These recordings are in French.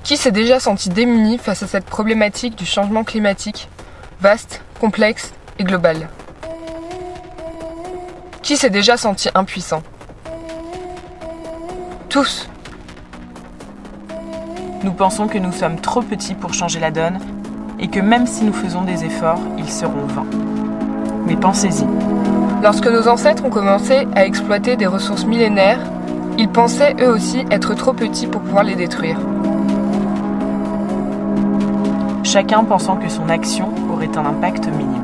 Qui s'est déjà senti démuni face à cette problématique du changement climatique, vaste, complexe et globale? Qui s'est déjà senti impuissant? Tous. Nous pensons que nous sommes trop petits pour changer la donne et que même si nous faisons des efforts, ils seront vains. Mais pensez-y. Lorsque nos ancêtres ont commencé à exploiter des ressources millénaires, ils pensaient eux aussi être trop petits pour pouvoir les détruire. Chacun pensant que son action aurait un impact minime.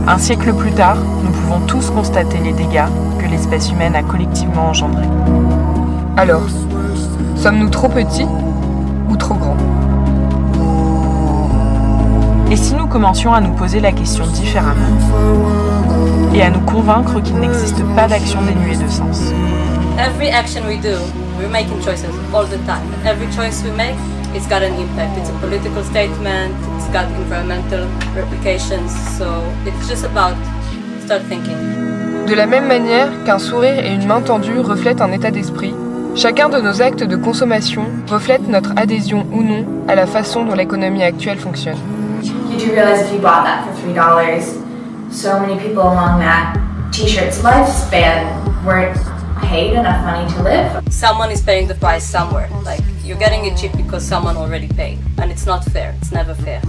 Un siècle plus tard, nous pouvons tous constater les dégâts que l'espèce humaine a collectivement engendrés. Alors, sommes-nous trop petits ou trop grands? Et si nous commencions à nous poser la question différemment et à nous convaincre qu'il n'existe pas d'action dénuée de sens? Every action we do, we're making choices all the time. Every choice we make, it's got an impact. It's a political statement, it's got environmental replications, so it's just about start thinking. De la même manière qu'un sourire et une main tendue reflètent un état d'esprit, chacun de nos actes de consommation reflète notre adhésion ou non à la façon dont l'économie actuelle fonctionne. You do realize if you bought that for $3, so many people along that t-shirt's lifespan weren't paid enough money to live. Someone is paying the price somewhere. Like, you're getting it cheap because someone already paid. And it's not fair. It's never fair.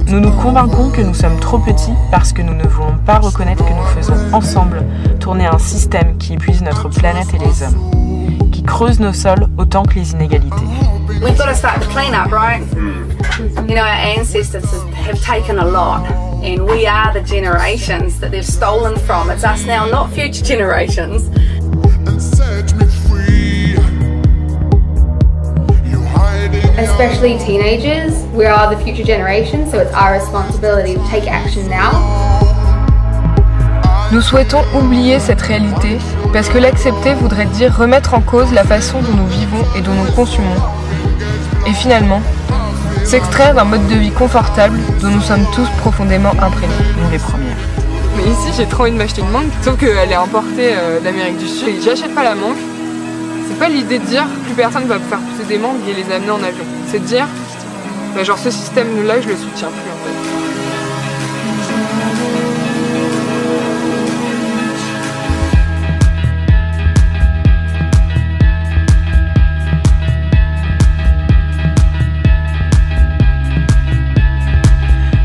Nous nous convainquons que nous sommes trop petits parce que nous ne voulons pas reconnaître que nous faisons ensemble tourner un système qui épuise notre planète et les hommes, qui creuse nos sols autant que les inégalités. We've got to start the clean-up, right? You know, our ancestors have taken a lot, and we are the generations that they've stolen from. It's us now, not future generations. Especially teenagers, we are the future generation, so it's our responsibility to take action now. Nous souhaitons oublier cette réalité parce que l'accepter voudrait dire remettre en cause la façon dont nous vivons et dont nous consommons. Et finalement, s'extraire d'un mode de vie confortable dont nous sommes tous profondément imprégnés. Nous les premières. Mais ici, j'ai trop envie de m'acheter une mangue, sauf qu'elle est importée d'Amérique du Sud. Et j'achète pas la mangue. C'est pas l'idée de dire plus personne va faire pousser des mangues et les amener en avion. C'est de dire, bah genre ce système-là, je le soutiens plus en fait.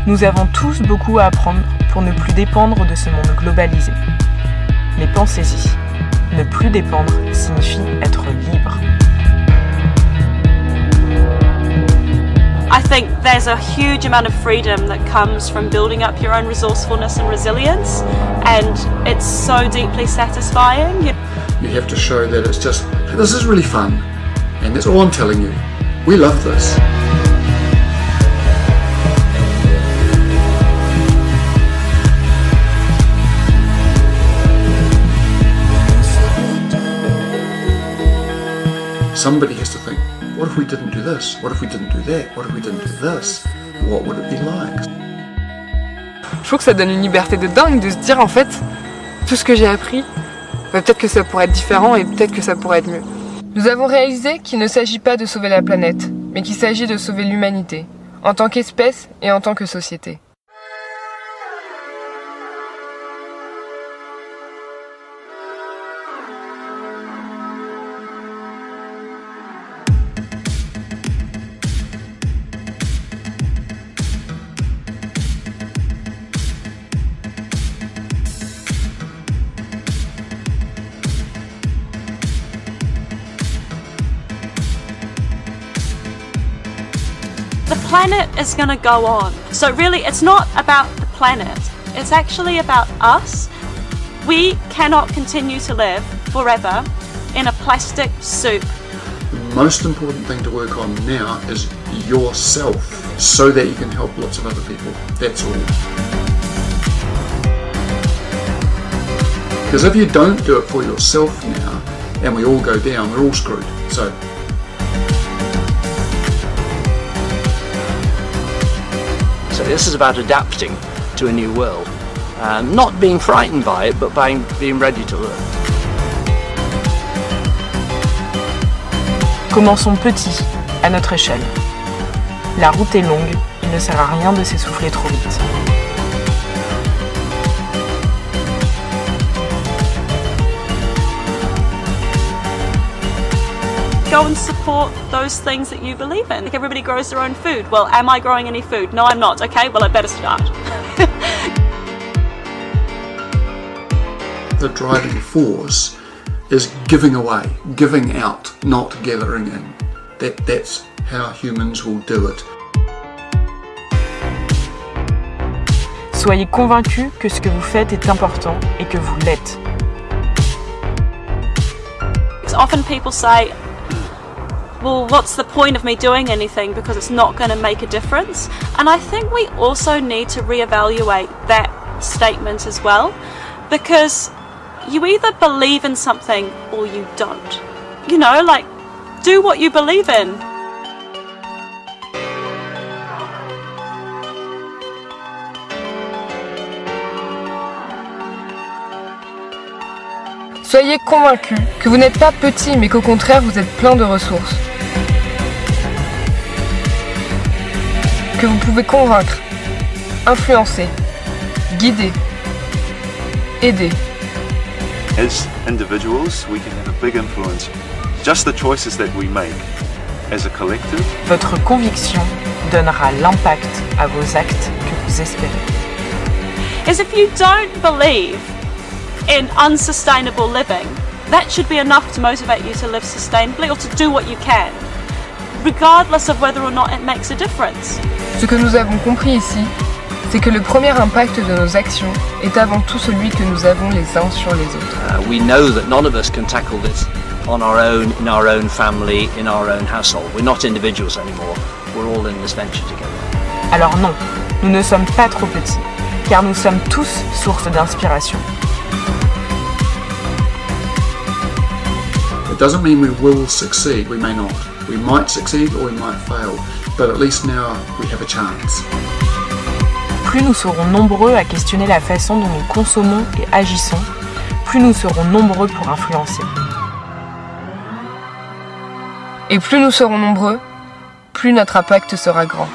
Nous avons tous beaucoup à apprendre pour ne plus dépendre de ce monde globalisé. Mais pensez-y, ne plus dépendre signifie être libre. I think there's a huge amount of freedom that comes from building up your own resourcefulness and resilience, and it's so deeply satisfying. You have to show that it's just, this is really fun, and that's all I'm telling you. We love this. Somebody has to think, what if we didn't do this? What if we didn't do that? What if we didn't do this? What would it be like? Je trouve que ça donne une liberté de dingue de se dire en fait, tout ce que j'ai appris, bah, peut-être que ça pourrait être différent et peut-être que ça pourrait être mieux. Nous avons réalisé qu'il ne s'agit pas de sauver la planète, mais qu'il s'agit de sauver l'humanité, en tant qu'espèce et en tant que société. The planet is going to go on. So really, it's not about the planet. It's actually about us. We cannot continue to live forever in a plastic soup. The most important thing to work on now is yourself, so that you can help lots of other people. That's all. Because if you don't do it for yourself now, and we all go down, we're all screwed. So this is about adapting to a new world, not being frightened by it, but by being ready to learn. Commençons petit à notre échelle. La route est longue, il ne sert à rien de s'essouffler trop vite. Go and support those things that you believe in. Like everybody grows their own food. Well, am I growing any food? No, I'm not. Okay, well, I better start. The driving force is giving away, giving out, not gathering in. That's how humans will do it. Soyez convaincus que ce que vous faites est important et que vous l'êtes. Often people say, well, what's the point of me doing anything because it's not going to make a difference? And I think we also need to reevaluate that statement as well, because you either believe in something or you don't. You know, like, do what you believe in. Soyez convaincus que vous n'êtes pas petit, mais qu'au contraire, vous êtes plein de ressources. Que vous pouvez convaincre, influencer, guider, aider. As individuals, we can have a big influence. Just the choices that we make as a collective. Votre conviction donnera l'impact à vos actes que vous espérez. Is if you don't believe in unsustainable living, that should be enough to motivate you to live sustainably or to do what you can, regardless of whether or not it makes a difference. Ce que nous avons compris ici, c'est que le premier impact de nos actions est avant tout celui que nous avons les uns sur les autres. We know that none of us can tackle this on our own, in our own family, in our own household. We're not individuals anymore. We're all in this venture together. Alors non, nous ne sommes pas trop petits, car nous sommes tous source d'inspiration. It doesn't mean we will succeed, we may not. We might succeed or we might fail, but at least now we have a chance. Plus nous serons nombreux à questionner la façon dont nous consommons et agissons, plus nous serons nombreux pour influencer. Et plus nous serons nombreux, plus notre impact sera grand.